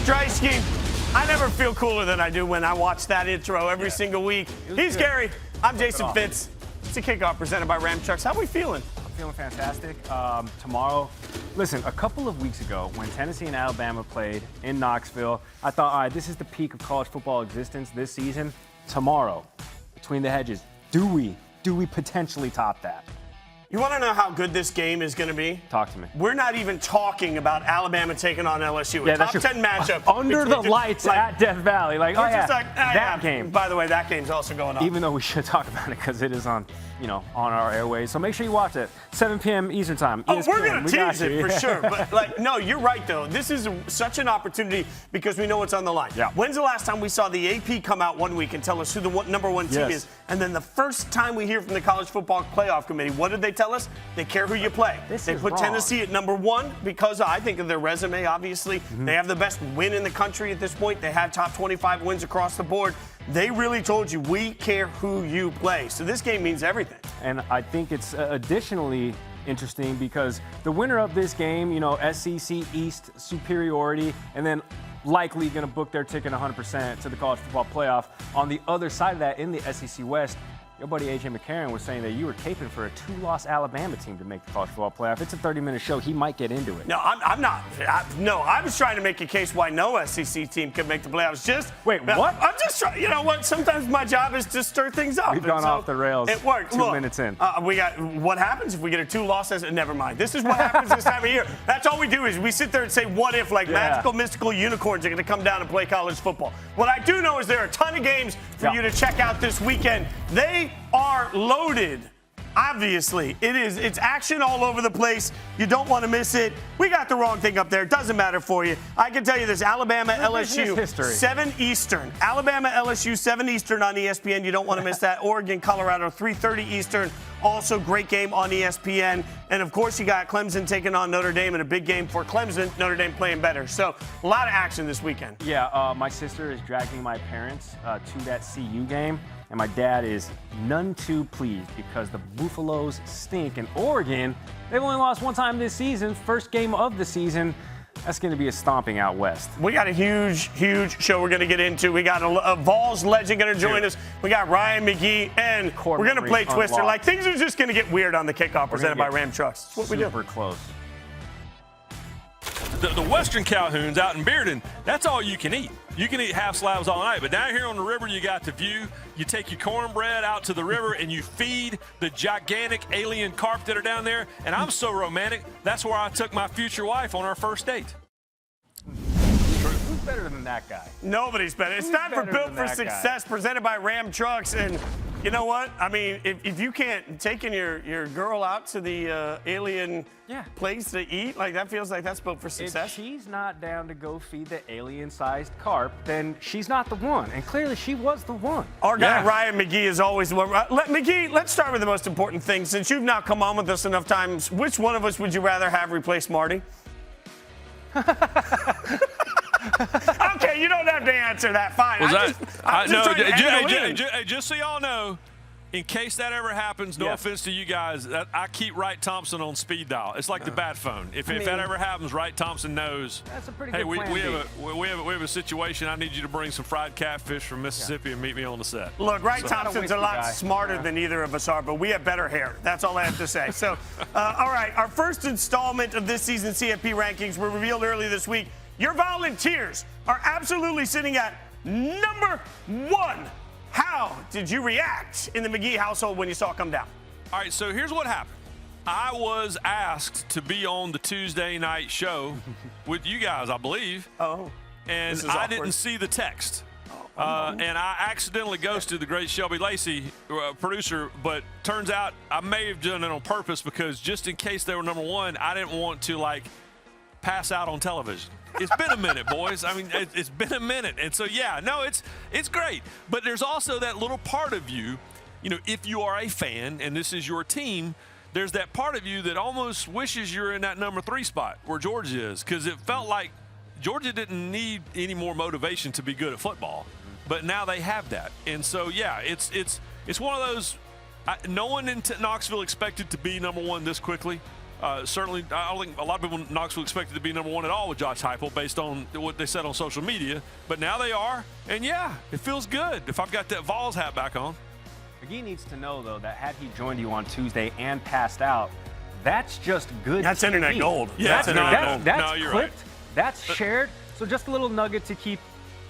Striewski. I never feel cooler than I do when I watch that intro every single week. He's good. Gary. I'm Jason Fitz. It's a kickoff presented by Ram Trucks. How are we feeling? I'm feeling fantastic. Tomorrow, listen, a couple of weeks ago when Tennessee and Alabama played in Knoxville, I thought, all right, this is the peak of college football existence this season. Tomorrow, between the hedges, do we potentially top that? You want to know how good this game is going to be? Talk to me. We're not even talking about Alabama taking on LSU. Yeah, a top 10 matchup. Under the lights at Death Valley. Like, oh, yeah, that game. By the way, that game's also going on. Even though we should talk about it because it is on, on our airways. So make sure you watch it. 7 p.m. Eastern time. ESPN. We're going to tease it for sure. But, no, you're right, though. This is such an opportunity because we know what's on the line. Yeah. When's the last time we saw the AP come out one week and tell us who the number one team is? And then the first time we hear from the College Football Playoff Committee, what did they tell us? They care who you play. They put Tennessee at number one because I think of their resume, obviously. Mm-hmm. They have the best win in the country at this point. They have top 25 wins across the board. They really told you, we care who you play. So this game means everything. And I think it's additionally interesting because the winner of this game, SEC East superiority, and then likely going to book their ticket 100% to the College Football Playoff. On the other side of that, in the SEC West, your buddy A.J. McCarron was saying that you were caping for a 2-loss Alabama team to make the College Football Playoff. It's a 30-minute show. He might get into it. No, I'm not. I was trying to make a case why no SEC team could make the playoffs. Wait, what? I'm just trying. You know what? Sometimes my job is to stir things up. We've gone off the rails. It worked. 2 minutes in. We got. What happens if we get a 2-loss? Never mind. This is what happens this time of year. That's all we do is we sit there and say, what if, magical, mystical unicorns are going to come down and play college football. What I do know is there are a ton of games for you to check out this weekend. They are loaded. Obviously, it's action all over the place. You don't want to miss it. We got the wrong thing up there. It doesn't matter for you. I can tell you this, Alabama, LSU, 7 Eastern. Alabama, LSU, 7 Eastern on ESPN. You don't want to miss that. Oregon, Colorado, 3:30 Eastern. Also, great game on ESPN. And, of course, you got Clemson taking on Notre Dame in a big game for Clemson. Notre Dame playing better. So, a lot of action this weekend. Yeah, my sister is dragging my parents to that CU game. And my dad is none too pleased because the Buffaloes stink. And Oregon, they've only lost one time this season. First game of the season. That's going to be a stomping out west. We got a huge, huge show we're going to get into. We got a Vols legend going to join us. We got Ryan McGee, and we're going to play Twister. Things are just going to get weird on the kickoff presented by Ram Trucks. That's what we do. Super close. The Western Calhouns out in Bearden, that's all you can eat. You can eat half slabs all night, but down here on the river, you got the view. You take your cornbread out to the river and you feed the gigantic alien carp that are down there. And I'm so romantic, that's where I took my future wife on our first date. Who's better than that guy? Nobody's better. It's time for Built for Success, presented by Ram Trucks. And you know what? I mean, if you can't take your girl out to the alien place to eat, that feels like that's Built for Success. If she's not down to go feed the alien-sized carp, then she's not the one. And clearly she was the one. Our guy Ryan McGee is always the one. McGee, let's start with the most important thing. Since you've now come on with us enough times, which one of us would you rather have replace Marty? Okay, you don't have to answer that. Fine. Just so y'all know, in case that ever happens, no offense to you guys, I keep Wright Thompson on speed dial. It's like the bat phone. If that ever happens, Wright Thompson knows. That's a pretty good plan. Hey, we have a situation. I need you to bring some fried catfish from Mississippi and meet me on the set. Look, Wright Thompson's a lot smarter than either of us are, but we have better hair. That's all I have to say. So, all right, our first installment of this season's CFP rankings were revealed earlier this week. Your volunteers are absolutely sitting at number 1. How did you react in the McGee household when you saw it come down? All right, so here's what happened. I was asked to be on the Tuesday night show with you guys, I believe. Oh. And I didn't see the text. And I accidentally ghosted the great Shelby Lacey, producer, but turns out I may have done it on purpose because just in case they were number 1, I didn't want to, pass out on television. It's been a minute, boys. I mean, it's been a minute. And so, it's great. But there's also that little part of you, if you are a fan and this is your team, there's that part of you that almost wishes you're in that number 3 spot where Georgia is, because it felt like Georgia didn't need any more motivation to be good at football. But now they have that. And so, it's one of those, no one in Knoxville expected to be number 1 this quickly. Certainly, I don't think a lot of people in Knoxville expected to be number one at all with Josh Heupel based on what they said on social media. But now they are, and yeah, it feels good if I've got that Vols hat back on. McGee needs to know, though, that had he joined you on Tuesday and passed out, that's just good. That's internet gold. Yeah, that's internet gold. That's no, you're clipped. right. That's shared. So just a little nugget to keep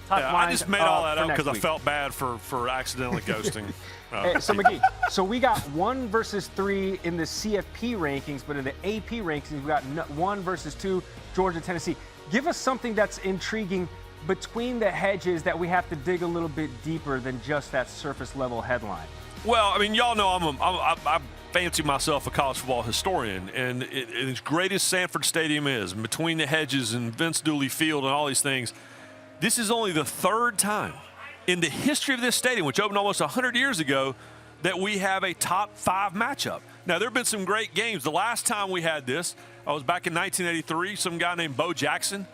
top mind. I just made all that up because I week. felt bad for accidentally ghosting. Hey, so McGee, so we got 1 versus 3 in the CFP rankings, but in the AP rankings, we got 1 versus 2, Georgia, Tennessee. Give us something that's intriguing between the hedges that we have to dig a little bit deeper than just that surface level headline. Well, I mean, y'all know I fancy myself a college football historian, and as great as Sanford Stadium is, between the hedges and Vince Dooley Field and all these things, this is only the 3rd time in the history of this stadium, which opened almost 100 years ago, that we have a top 5 matchup. Now, there have been some great games. The last time we had this, I was back in 1983. Some guy named Bo Jackson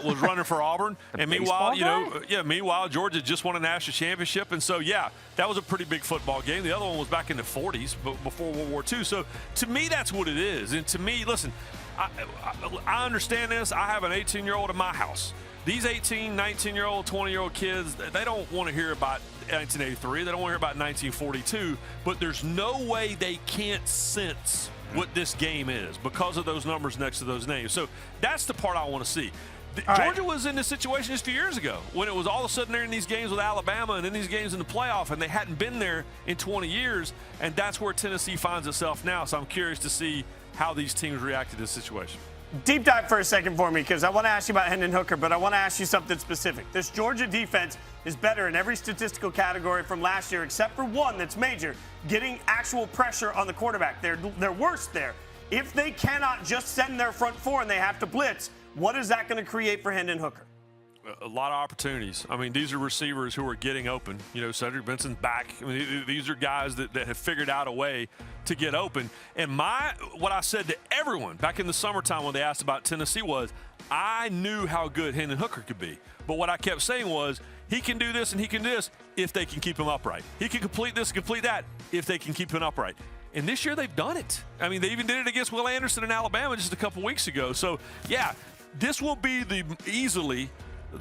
was running for Auburn. And meanwhile, Georgia just won a national championship. And so, yeah, that was a pretty big football game. The other one was back in the 40s, before World War II. So, to me, that's what it is. And to me, listen, I understand this. I have an 18-year-old in my house. These 18, 19-year-old, 20-year-old kids, they don't want to hear about 1983. They don't want to hear about 1942. But there's no way they can't sense what this game is because of those numbers next to those names. So that's the part I want to see. Georgia was in this situation just a few years ago when it was all of a sudden they're in these games with Alabama and in these games in the playoff, and they hadn't been there in 20 years, and that's where Tennessee finds itself now. So I'm curious to see how these teams react to this situation. Deep dive for a second for me, because I want to ask you about Hendon Hooker, but I want to ask you something specific. This Georgia defense is better in every statistical category from last year, except for one that's major, getting actual pressure on the quarterback. They're worse there. If they cannot just send their front four and they have to blitz, what is that going to create for Hendon Hooker? A lot of opportunities. I mean, these are receivers who are getting open. You know, Cedric Benson's back. I mean, these are guys that have figured out a way to get open. And what I said to everyone back in the summertime when they asked about Tennessee was, I knew how good Hendon Hooker could be. But what I kept saying was, he can do this and he can do this if they can keep him upright. He can complete this and complete that if they can keep him upright. And this year they've done it. I mean, they even did it against Will Anderson in Alabama just a couple weeks ago. So, yeah, this will be easily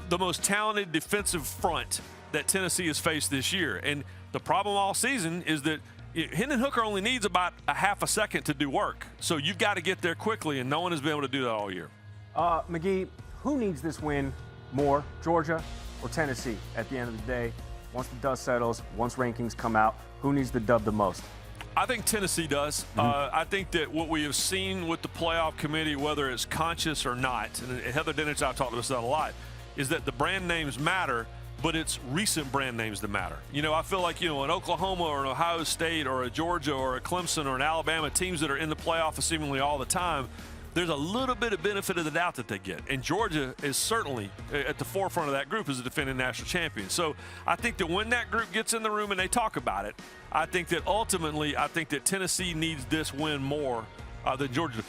the most talented defensive front that Tennessee has faced this year. And the problem all season is that Hendon Hooker only needs about a half a second to do work. So you've got to get there quickly, and no one has been able to do that all year. McGee, who needs this win more, Georgia or Tennessee at the end of the day? Once the dust settles, once rankings come out, who needs the dub the most? I think Tennessee does. I think that what we have seen with the playoff committee, whether it's conscious or not, and Heather Dinich and I have talked about that a lot, is that the brand names matter, but it's recent brand names that matter. You know, I feel like, you know, an Oklahoma or an Ohio State or a Georgia or a Clemson or an Alabama, teams that are in the playoff seemingly all the time, there's a little bit of benefit of the doubt that they get. And Georgia is certainly at the forefront of that group as a defending national champion. So I think that when that group gets in the room and they talk about it, I think that ultimately, I think that Tennessee needs this win more than Georgia.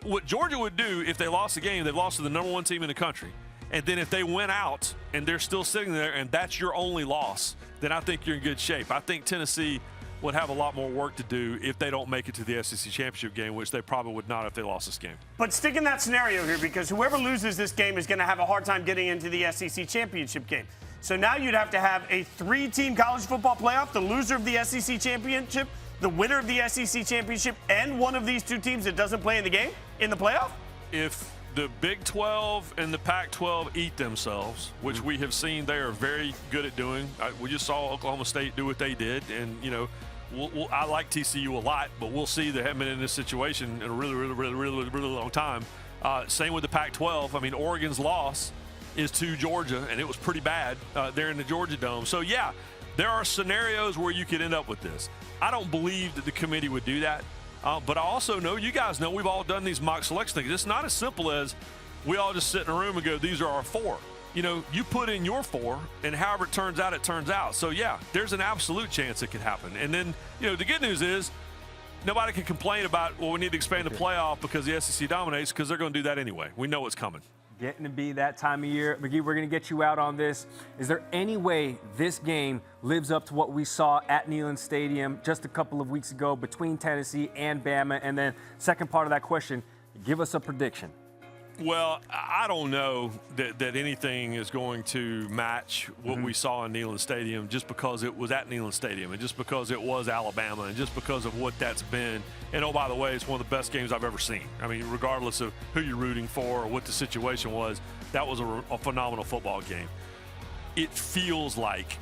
What Georgia would do if they lost the game, they've lost to the number 1 team in the country. And then if they went out and they're still sitting there and that's your only loss, then I think you're in good shape. I think Tennessee would have a lot more work to do if they don't make it to the SEC championship game, which they probably would not if they lost this game. But stick in that scenario here, because whoever loses this game is going to have a hard time getting into the SEC championship game. So now you'd have to have a 3-team college football playoff, the loser of the SEC championship, the winner of the SEC championship, and one of these 2 teams that doesn't play in the game in the playoff? If the Big 12 and the Pac-12 eat themselves, which we have seen they are very good at doing. We just saw Oklahoma State do what they did, and, you know, I like TCU a lot, but we'll see. They haven't been in this situation in a really long time. Same with the Pac-12. I mean, Oregon's loss is to Georgia, and it was pretty bad there in the Georgia Dome. So, yeah, there are scenarios where you could end up with this. I don't believe that the committee would do that. But I also know, you guys know, we've all done these mock selection things. It's not as simple as we all just sit in a room and go, these are our 4. You know, you put in your 4, and however it turns out, it turns out. So, yeah, there's an absolute chance it could happen. And then, you know, the good news is nobody can complain about, well, we need to expand the playoff because the SEC dominates, because they're going to do that anyway. We know what's coming. Getting to be that time of year. McGee, we're going to get you out on this. Is there any way this game lives up to what we saw at Neyland Stadium just a couple of weeks ago between Tennessee and Bama? And then second part of that question, give us a prediction. Well, I don't know that anything is going to match what we saw in Neyland Stadium just because it was at Neyland Stadium and just because it was Alabama and just because of what that's been. And, oh, by the way, it's one of the best games I've ever seen. I mean, regardless of who you're rooting for or what the situation was, that was a phenomenal football game. It feels like,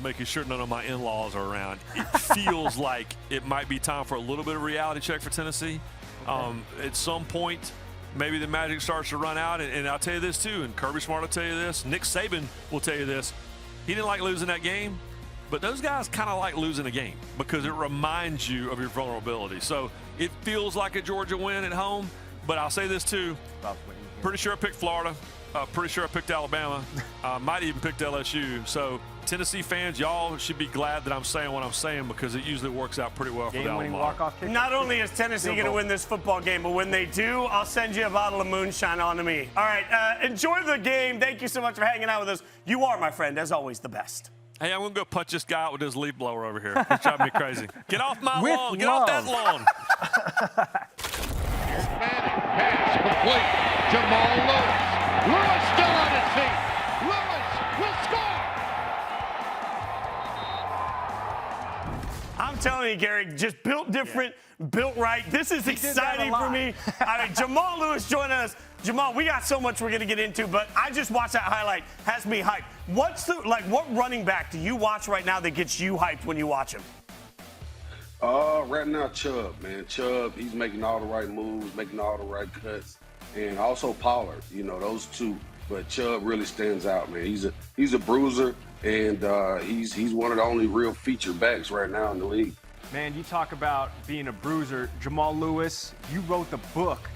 making sure none of my in-laws are around, it feels like it might be time for a little bit of reality check for Tennessee. At some point, maybe the magic starts to run out, and I'll tell you this too, and Kirby Smart will tell you this, Nick Saban will tell you this. He didn't like losing that game, but those guys kind of like losing a game because it reminds you of your vulnerability. So it feels like a Georgia win at home, but I'll say this too, pretty sure I picked Florida, pretty sure I picked Alabama, might even picked LSU. So Tennessee fans, y'all should be glad that I'm saying what I'm saying because it usually works out pretty well for the Game-winning walk-off kick. Not only is Tennessee going to win this football game, but when they do, I'll send you a bottle of moonshine on to me. All right, enjoy the game. Thank you so much for hanging out with us. You are, my friend, as always, the best. Hey, I'm going to go punch this guy out with his leaf blower over here. He's driving me crazy. Get off my lawn. Get off that lawn. Pass complete. Jamal Lewis. Lewis still on his feet. Lewis will score. I'm telling you, Gary, just built different, built right. This is exciting for me. I mean, Jamal Lewis joining us. Jamal, we got so much we're going to get into, but I just watched that highlight. Has me hyped. What running back do you watch right now that gets you hyped when you watch him? Right now, Chubb, man. Chubb, he's making all the right moves, making all the right cuts, and also Pollard. You know, those two. But Chubb really stands out, man. He's a bruiser, and he's one of the only real feature backs right now in the league. Man, you talk about being a bruiser. Jamal Lewis, you wrote the book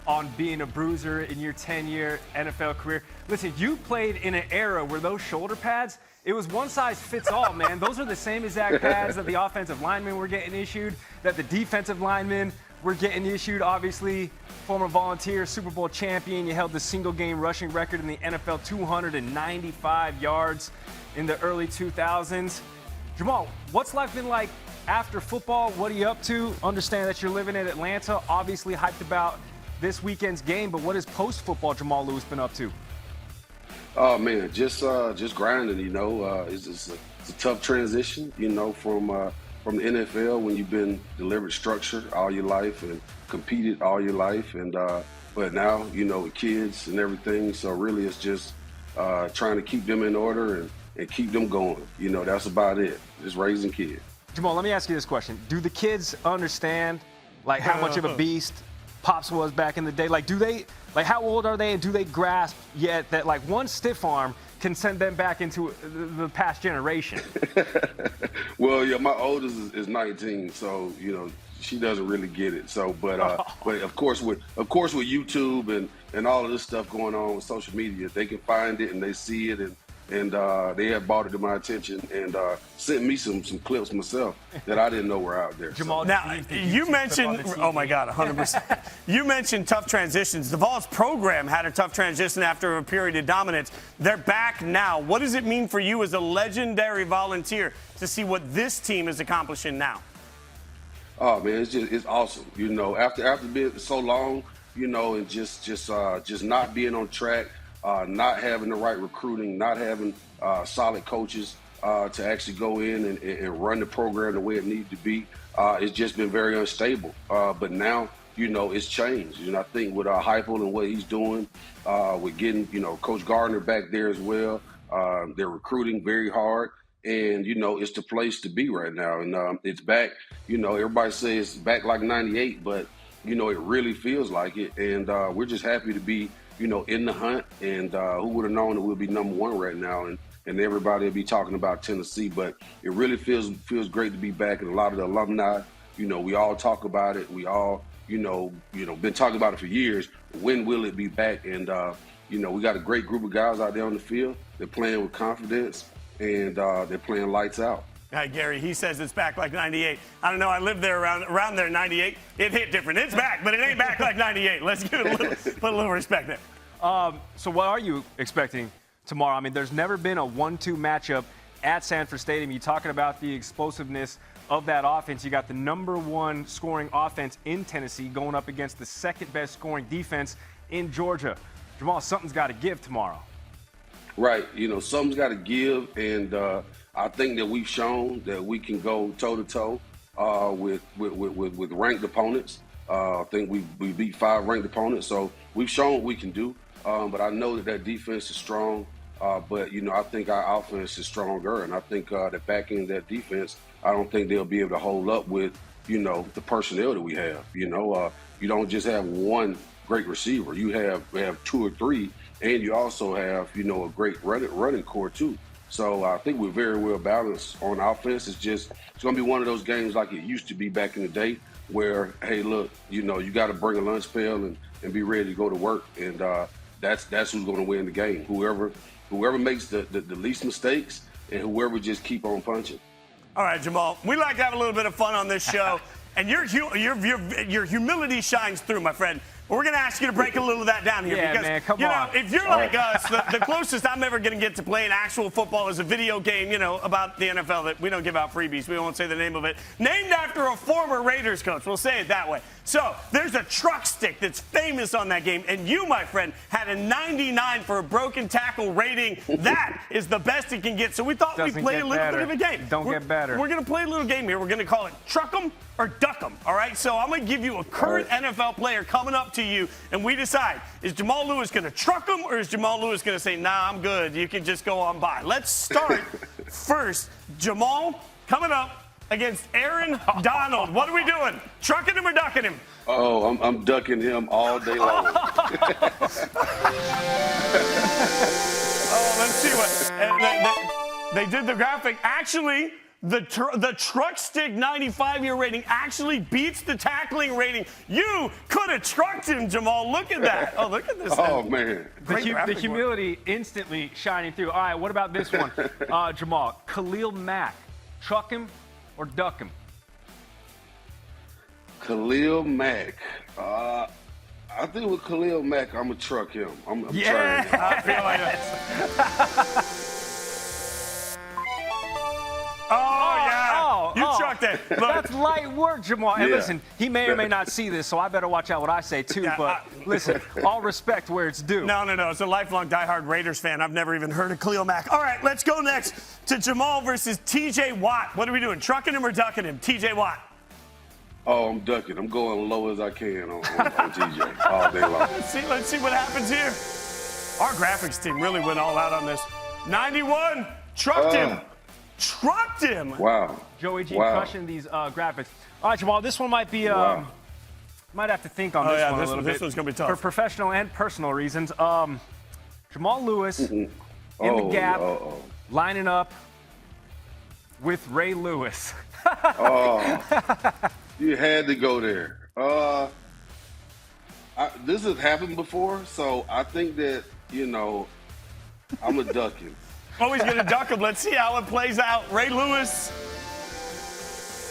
on being a bruiser in your 10-year NFL career. Listen, you played in an era where those shoulder pads, it was one size fits all, man. Those are the same exact pads that the offensive linemen were getting issued, that the defensive linemen were getting issued. Obviously, former Volunteer, Super Bowl champion. You held the single-game rushing record in the NFL, 295 yards in the early 2000s. Jamal, what's life been like after football? What are you up to? Understand that you're living in Atlanta, obviously hyped about this weekend's game, but what has post-football Jamal Lewis been up to? Oh man, just grinding. You know, it's a tough transition. You know, from the NFL when you've been delivered structure all your life and competed all your life, and but now you know with kids and everything. So really, it's just trying to keep them in order and keep them going. You know, that's about it. Just raising kids. Jamal, let me ask you this question: do the kids understand like how much of a beast Pops was back in the day? Like, do they, like, how old are they, and do they grasp yet that, like, one stiff arm can send them back into the past generation? Well, yeah, my oldest is 19, so, you know, she doesn't really get it. So, but of course with YouTube and all of this stuff going on with social media, they can find it and they see it, and they have brought it to my attention and sent me some clips myself that I didn't know were out there. Jamal, so. Now, you mentioned, oh my God, 100%. You mentioned tough transitions. The Vols program had a tough transition after a period of dominance. They're back now. What does it mean for you as a legendary Volunteer to see what this team is accomplishing now? Oh man, it's awesome. You know, after being so long, you know, and just not being on track. Not having the right recruiting, not having solid coaches to actually go in and run the program the way it needs to be. It's just been very unstable. But now, you know, it's changed. And I think with Heupel and what he's doing, with getting, you know, Coach Gardner back there as well, they're recruiting very hard. And, you know, it's the place to be right now. And it's back, you know, everybody says it's back like 98, but, you know, it really feels like it. And we're just happy to be, you know, in the hunt, and who would have known that we'll be number one right now, and everybody will be talking about Tennessee. But it really feels great to be back, and a lot of the alumni, you know, we all talk about it. We all, you know, been talking about it for years. When will it be back? And you know, we got a great group of guys out there on the field. They're playing with confidence, and they're playing lights out. Hi, Gary, he says it's back like 98. I don't know, I lived there around there in 98. It hit different. It's back, but it ain't back like 98. Let's give it put a little respect there. So what are you expecting tomorrow? I mean, there's never been a 1-2 matchup at Sanford Stadium. You're talking about the explosiveness of that offense. You got the #1 scoring offense in Tennessee going up against the second-best scoring defense in Georgia. Jamal, something's got to give tomorrow. Right. Something's got to give, and I think that we've shown that we can go toe-to-toe with ranked opponents. I think we beat 5 ranked opponents, so we've shown what we can do. But I know that defense is strong. But I think our offense is stronger, and I think the back end of that defense, I don't think they'll be able to hold up with, the personnel that we have. You don't just have one great receiver. You have 2 or 3, and you also have, a great running core too. So I think we're very well balanced on offense. It's going to be one of those games like it used to be back in the day, where, hey, look, you got to bring a lunch pail and be ready to go to work, and that's who's going to win the game. Whoever makes the least mistakes, and whoever just keep on punching. All right, Jamal, we like to have a little bit of fun on this show, and your humility shines through, my friend. We're going to ask you to break a little of that down here. Yeah, because, man, come on. If you're like us, the closest I'm ever going to get to playing actual football is a video game, about the NFL that we don't give out freebies. We won't say the name of it. Named after a former Raiders coach. We'll say it that way. So there's a truck stick that's famous on that game, and you, my friend, had a 99 for a broken tackle rating. That is the best it can get. So we thought we'd play a little bit of a game. Don't get better. We're going to play a little game here. We're going to call it Truck 'em or Duck 'em, all right? So I'm going to give you a current NFL player coming up to you, and we decide, is Jamal Lewis going to truck him, or is Jamal Lewis going to say, nah, I'm good, you can just go on by? Let's start first. Jamal coming up against Aaron Donald. What are we doing? Trucking him or ducking him? Oh, I'm ducking him all day long. Let's see what they did the graphic. Actually, the truck stick 95-year rating actually beats the tackling rating. You could have trucked him, Jamal. Look at that. Oh, look at this. Oh, man. The humility instantly shining through. All right, what about this one? Jamal, Khalil Mack, truck him or duck him? Khalil Mack. I think with Khalil Mack, I'm going to truck him. I'm trying. I feel like that. You trucked it. Look. That's light work, Jamal. And listen, he may or may not see this, so I better watch out what I say too. But listen, all respect where it's due. No. It's a lifelong diehard Raiders fan. I've never even heard of Khalil Mack. All right, let's go next to Jamal versus T.J. Watt. What are we doing? Trucking him or ducking him? T.J. Watt. Oh, I'm ducking. I'm going low as I can on TJ all day long. Let's see what happens here. Our graphics team really went all out on this. 91, trucked him. Trucked him. Wow. Joey G crushing these graphics. All right, Jamal, this one might be, might have to think on this one a little bit. This one's going to be tough. For professional and personal reasons. Jamal Lewis in the gap, lining up with Ray Lewis. You had to go there. This has happened before, so I think that, I'm a ducking. Oh, he's going to duck him. Let's see how it plays out. Ray Lewis.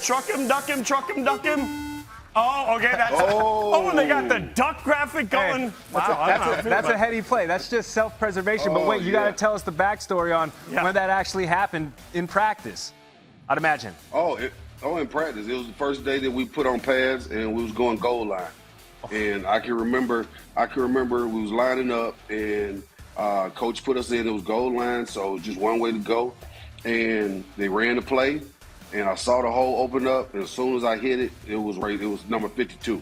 Truck him, duck him, truck him, duck him. Oh, okay. And they got the duck graphic going. Hey, that's a heady play. That's just self-preservation. But wait, you got to tell us the backstory on when that actually happened in practice, I'd imagine. In practice. It was the first day that we put on pads and we was going goal line. And I can remember we was lining up and coach put us in. It was goal line, so just one way to go. And they ran the play, and I saw the hole open up. And as soon as I hit it, it was number 52.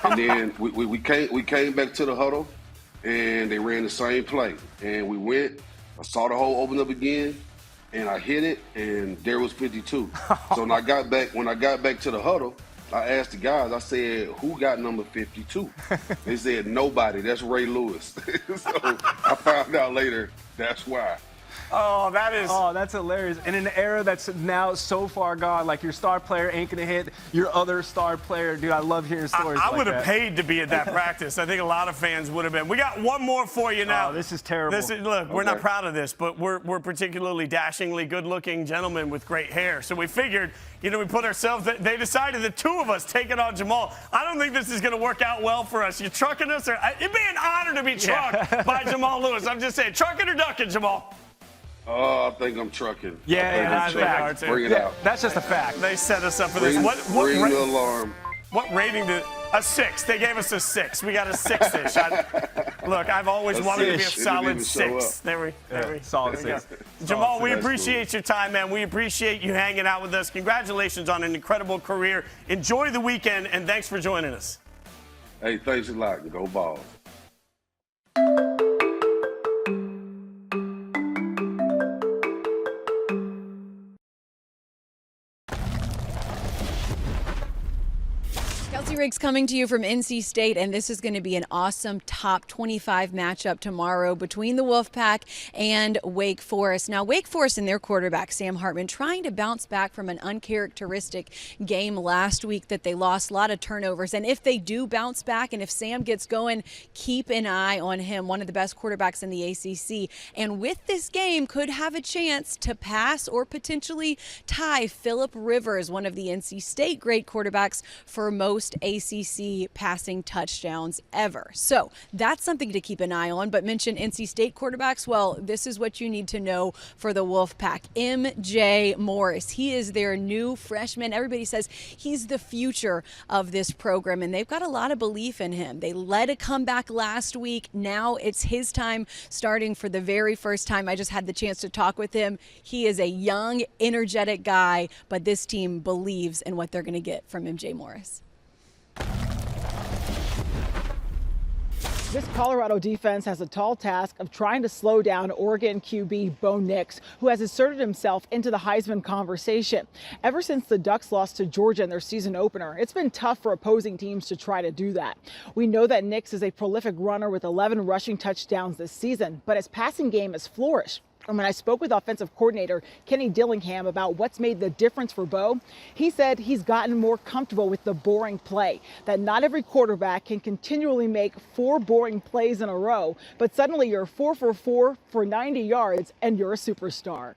And then we came back to the huddle, and they ran the same play. And we went. I saw the hole open up again, and I hit it, and there was 52. So when I got back to the huddle, I asked the guys, I said, who got number 52? They said, nobody. That's Ray Lewis. So I found out later that's why. Oh, that is. Oh, that's hilarious. In an era that's now so far gone, like your star player ain't going to hit your other star player. Dude, I love hearing stories I like would have that. paid to be at that practice. I think a lot of fans would have been. We got one more for you now. Oh, this is terrible. Look, we're not proud of this, but we're particularly dashingly good-looking gentlemen with great hair. So we figured, we put ourselves. They decided the two of us take it on Jamal. I don't think this is going to work out well for us. You trucking us? It'd be an honor to be trucked by Jamal Lewis. I'm just saying, trucking or ducking, Jamal? Oh, I think I'm trucking. Yeah, that's Bring it out. That's just a fact. They set us up for this. Ring the alarm. What rating did a 6? They gave us a 6. We got a 6-ish. Look, I've always wanted to be a solid 6. There we solid 6. Jamal, we appreciate your time, man. We appreciate you hanging out with us. Congratulations on an incredible career. Enjoy the weekend, and thanks for joining us. Hey, thanks a lot. Go Balls. Riggs coming to you from NC State, and this is going to be an awesome top 25 matchup tomorrow between the Wolfpack and Wake Forest. Now, Wake Forest and their quarterback, Sam Hartman, trying to bounce back from an uncharacteristic game last week that they lost, a lot of turnovers. And if they do bounce back and if Sam gets going, keep an eye on him, one of the best quarterbacks in the ACC. And with this game, could have a chance to pass or potentially tie Phillip Rivers, one of the NC State great quarterbacks for most ACC passing touchdowns ever. So that's something to keep an eye on. But mention NC State quarterbacks, well, this is what you need to know for the Wolfpack. MJ Morris, he is their new freshman. Everybody says he's the future of this program, and they've got a lot of belief in him. They led a comeback last week. Now it's his time starting for the very first time. I just had the chance to talk with him. He is a young, energetic guy, but this team believes in what they're going to get from MJ Morris. This Colorado defense has a tall task of trying to slow down Oregon QB Bo Nix, who has asserted himself into the Heisman conversation. Ever since the Ducks lost to Georgia in their season opener, it's been tough for opposing teams to try to do that. We know that Nix is a prolific runner with 11 rushing touchdowns this season, but his passing game has flourished. And when I spoke with offensive coordinator Kenny Dillingham about what's made the difference for Bo, he said he's gotten more comfortable with the boring play, that not every quarterback can continually make 4 boring plays in a row, but suddenly you're 4 for 4 for 90 yards and you're a superstar.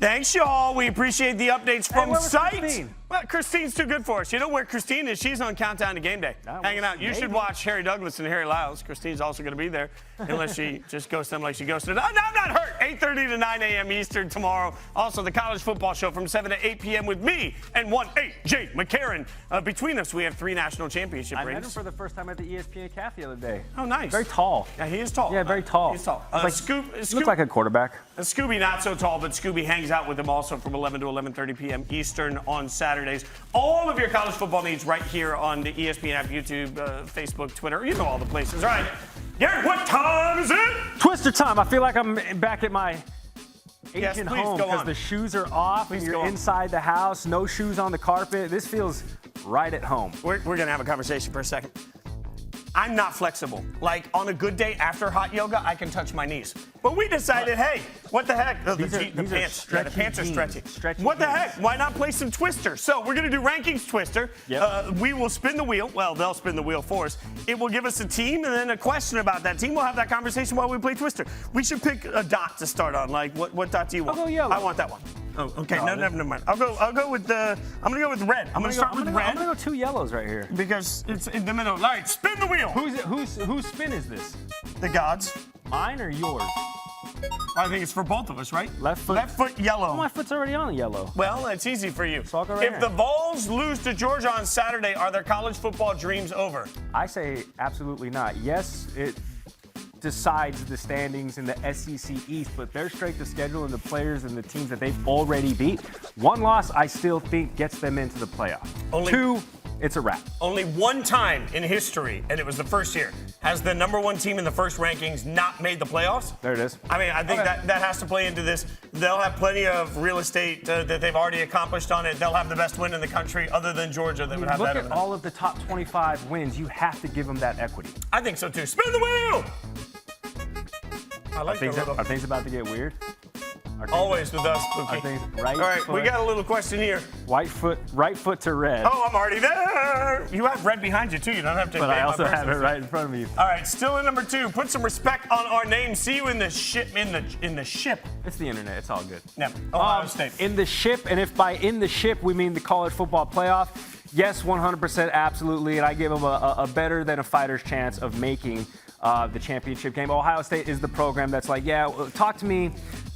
Thanks, y'all. We appreciate the updates from site. Christine? Well, Christine's too good for us. You know where Christine is? She's on Countdown to Game Day, hanging out. You should watch Harry Douglas and Harry Lyles. Christine's also going to be there, unless she just goes to them like she goes to. No, I'm not hurt. 8:30 to 9 a.m. Eastern tomorrow. Also, the college football show from 7 to 8 p.m. with me and 1-8J McCarron. Between us, we have 3 national championship rings. I met him for the first time at the ESPN Caf the other day. Oh, nice. Very tall. Yeah, he is tall. Yeah, very tall. He's tall. Looks like a quarterback. Scooby not so tall, but Scooby hangs out with him also from 11 to 11:30 p.m. Eastern on Saturdays. All of your college football needs right here on the ESPN app, YouTube, Facebook, Twitter. You know all the places. All right, Gary, what time is it? Twister time. I feel like I'm back at my ancient please home go because on. the shoes are off Please and go you're on. inside the house. No shoes on the carpet. This feels right at home. We're going to have a conversation for a second. I'm not flexible. Like, on a good day after hot yoga, I can touch my knees. But we decided, hey, what the heck? The pants are stretchy. What the heck? Why not play some Twister? So we're going to do Rankings Twister. Yep. We will spin the wheel. Well, they'll spin the wheel for us. It will give us a team and then a question about that team. We'll have that conversation while we play Twister. We should pick a dot to start on. Like, what dot do you want? I'll go yellow. I want that one. Oh, okay. No, never mind. I'll go with the. I'm gonna go with red. I'm gonna start with red. I'm gonna go 2 yellows right here. Because it's in the middle. All right, spin the wheel. Whose spin is this? The gods. Mine or yours? I think it's for both of us, right? Left foot. Left foot yellow. Oh, my foot's already on the yellow. Well, it's easy for you. So I'll go right if here. the Vols lose to Georgia on Saturday, are their college football dreams over? I say absolutely not. Yes, it decides the standings in the SEC East, but their strength of schedule and the players and the teams that they've already beat, 1 loss I still think gets them into the playoff. 2, it's a wrap. Only 1 time in history, and it was the first year, has the number 1 team in the first rankings not made the playoffs. There it is. I mean, I think that has to play into this. They'll have plenty of real estate that they've already accomplished on it. They'll have the best win in the country other than Georgia that would have Look that. at all of the top 25 wins. You have to give them that equity. I think so, too. Spin the wheel! I like that little. Are things about to get weird? Always with us, Are Cookie. things right All right, foot, we got a little question here. right foot to red. Oh, I'm already there. You have red behind you, too. You don't have to. but I obey my also have it presence. right in front of me. All right, still in number 2. Put some respect on our name. See you in the ship. In the ship. It's the internet. It's all good. No, Ohio State. In the ship, and if by in the ship we mean the college football playoff, yes, 100%, absolutely. And I give them a better than a fighter's chance of making the championship game. Ohio State is the program that's like, yeah, talk to me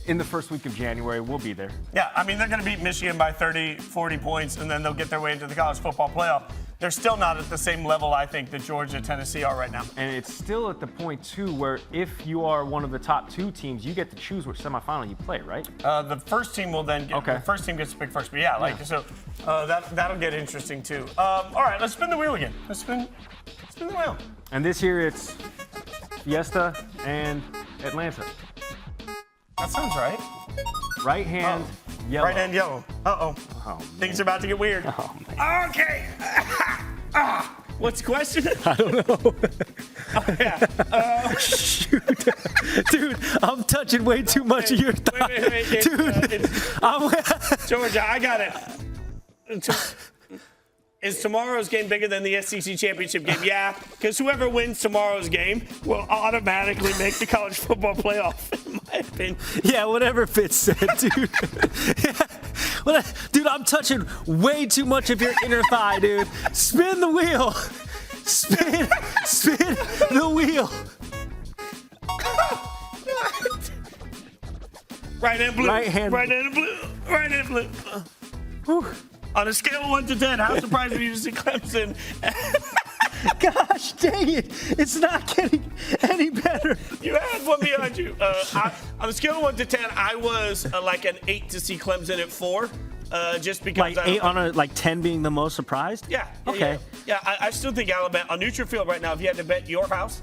in the first week of January. We'll be there. Yeah, I mean, they're going to beat Michigan by 30, 40 points, and then they'll get their way into the college football playoff. They're still not at the same level, I think, that Georgia, Tennessee are right now. And it's still at the point, too, where if you are one of the top 2 teams, you get to choose which semifinal you play, right? The first team will then get, Okay. the first team gets to pick first. But yeah, so that'll get interesting, too. All right, let's spin the wheel again. Let's spin the wheel. And this year it's Fiesta and Atlanta. That sounds right. Right hand, yellow. Right hand yellow. Uh-oh. Oh, Things are about to get weird. Oh, man. Okay. What's the question? I don't know. Oh, yeah. Shoot. Dude, I'm touching way too much of your thigh. Wait. Dude, Georgia, I got it. Is tomorrow's game bigger than the SEC championship game? Yeah, because whoever wins tomorrow's game will automatically make the college football playoff, in my opinion. yeah, whatever Fitz said, dude. Dude, I'm touching way too much of your inner thigh, dude. Spin the wheel. Spin the wheel. Right hand blue. Right hand blue. Right hand blue. Whew. On a scale of 1 to 10, how surprised were you to see Clemson? Gosh dang it. It's not getting any better. You had one behind you. On a scale of 1 to 10, I was like an 8 to see Clemson at 4. Just because Like 8 on a 10 being the most surprised? Yeah. Okay. Yeah, I still think Alabama on neutral field right now. If you had to bet your house,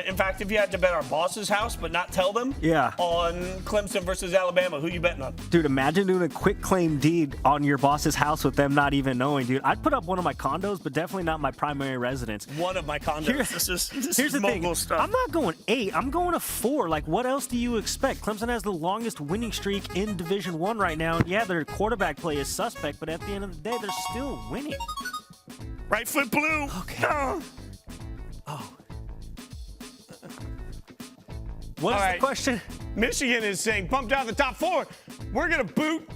in fact, if you had to bet our boss's house but not tell them, Yeah. on Clemson versus Alabama, who you betting on? Dude, imagine doing a quick claim deed on your boss's house with them not even knowing, dude. I'd put up one of my condos, but definitely not my primary residence. One of my condos. This Here's is the thing. mogul stuff. I'm not going 8. I'm going a 4. Like, what else do you expect? Clemson has the longest winning streak in Division I right now. And yeah, their quarterback play is suspect, but at the end of the day, they're still winning. Right foot blue. Okay. Oh. What is All the right. question? Michigan is saying, bumped out of the top 4. We're going to boot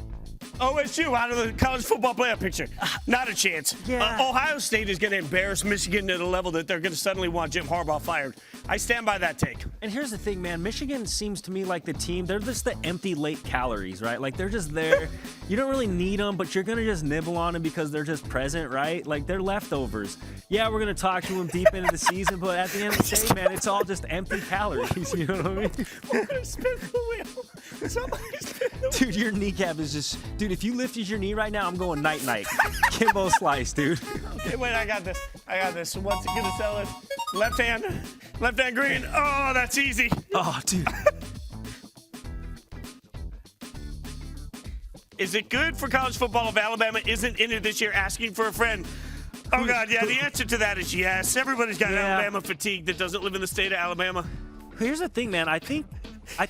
OSU out of the college football playoff picture. Not a chance. Yeah. Ohio State is going to embarrass Michigan to the level that they're going to suddenly want Jim Harbaugh fired. I stand by that take. And here's the thing, man. Michigan seems to me like the team, they're just the empty late calories, right? Like, they're just there. You don't really need them, but you're going to just nibble on them because they're just present, right? Like, they're leftovers. Yeah, we're going to talk to them deep into the season, but at the end of the day, man, it's all just empty calories. You know what I mean? We're going to spin the wheel. Somebody spin the wheel. Dude, your kneecap is just... Dude, if you lifted your knee right now, I'm going night-night. Kimbo slice, dude. Okay, wait, I got this. So what's it going to tell us? Left hand green. Oh, that's easy. Oh, dude. Is it good for college football if Alabama isn't in it this year? Asking for a friend. Oh, God, yeah, the answer to that is yes. Everybody's got Alabama fatigue that doesn't live in the state of Alabama. Here's the thing, man. I think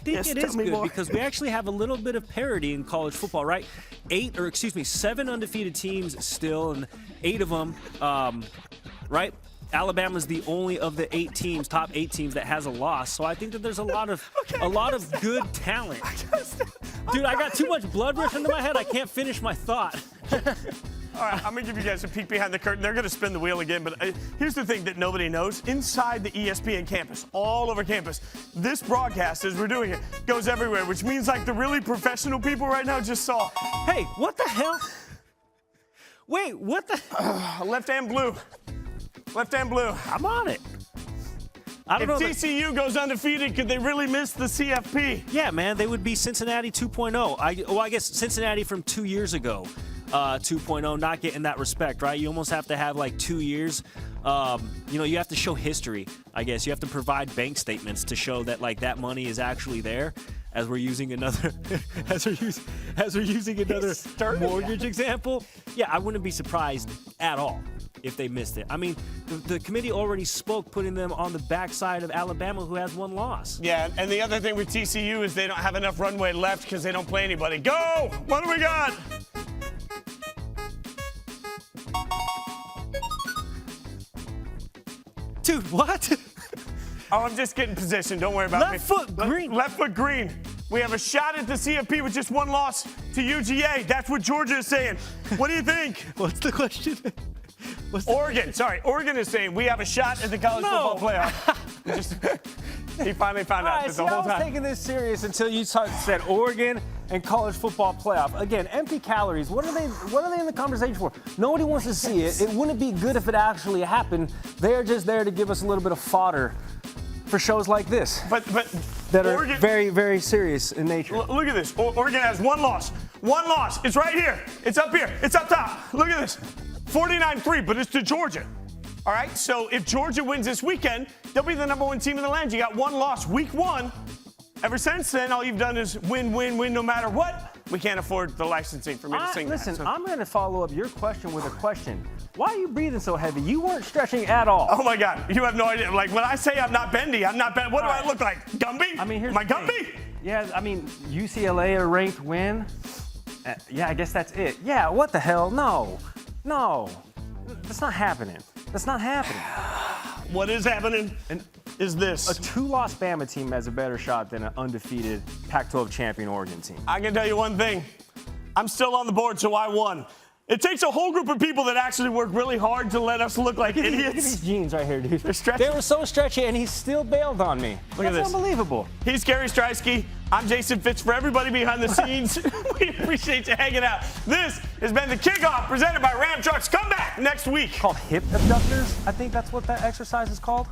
Yes, it tell is me good more. because we actually have a little bit of parity in college football, right? 7 undefeated teams still, and 8 of them, right? Alabama's the only of the top 8 teams that has a loss. So I think that there's a lot of good talent. Dude, I got too much blood rushing to my head. I can't finish my thought. All right, I'm going to give you guys a peek behind the curtain. They're going to spin the wheel again, but here's the thing that nobody knows. Inside the ESPN campus, all over campus, this broadcast, as we're doing it, goes everywhere, which means like the really professional people right now just saw. Hey, what the hell? Wait, what the? Left hand blue. Left hand blue. I'm on it. I don't know. If TCU goes undefeated, could they really miss the CFP? Yeah, man, they would be Cincinnati 2.0. I guess Cincinnati from 2 years ago. 2.0, not getting that respect, right? You almost have to have like 2 years. You have to show history, I guess. You have to provide bank statements to show that like that money is actually there. as we're using another mortgage example, yeah, I wouldn't be surprised at all if they missed it. I mean, the committee already spoke, putting them on the backside of Alabama, who has one loss. Yeah, and the other thing with TCU is they don't have enough runway left because they don't play anybody. Go! What do we got? Dude, what? Oh, I'm just getting position. Don't worry about me. Left foot green. Left foot green. We have a shot at the CFP with just one loss to UGA. That's what Georgia is saying. What do you think? What's the question? Oregon. Sorry, Oregon is saying we have a shot at the college football playoff. He finally found out. Right, The whole I was time. taking this serious until you said Oregon and college football playoff. Again, empty calories. What are they in the conversation for? Nobody wants to see it. It wouldn't be good if it actually happened. They're just there to give us a little bit of fodder for shows like this. But that Oregon, are very, very serious in nature. Look at this. Oregon has one loss. One loss. It's right here. It's up here. It's up top. Look at this. 49-3, but it's to Georgia. All right, so if Georgia wins this weekend, they'll be the #1 team in the land. You got one loss week 1. Ever since then, all you've done is win, win, win no matter what. We can't afford the licensing for me to sing Listen, that. So. I'm going to follow up your question with a question. Why are you breathing so heavy? You weren't stretching at all. Oh, my God. You have no idea. Like, when I say I'm not bendy, I'm not bendy. What do I look like? Gumby? I mean, here's Am I the thing. Gumby? Yeah, I mean, UCLA a ranked win. Yeah, I guess that's it. Yeah, what the hell? No. That's not happening. That's not happening. What is happening is this. A 2-loss Bama team has a better shot than an undefeated Pac-12 champion Oregon team. I can tell you one thing. I'm still on the board, so I won. It takes a whole group of people that actually work really hard to let us look like idiots. Look at these jeans right here, dude. They're stretchy. They were so stretchy, and he still bailed on me. Look at That's this. unbelievable. He's Gary Striewski. I'm Jason Fitz. For everybody behind the scenes, we appreciate you hanging out. This has been the Kickoff presented by Ram Trucks. Come back next week. Called hip abductors. I think that's what that exercise is called.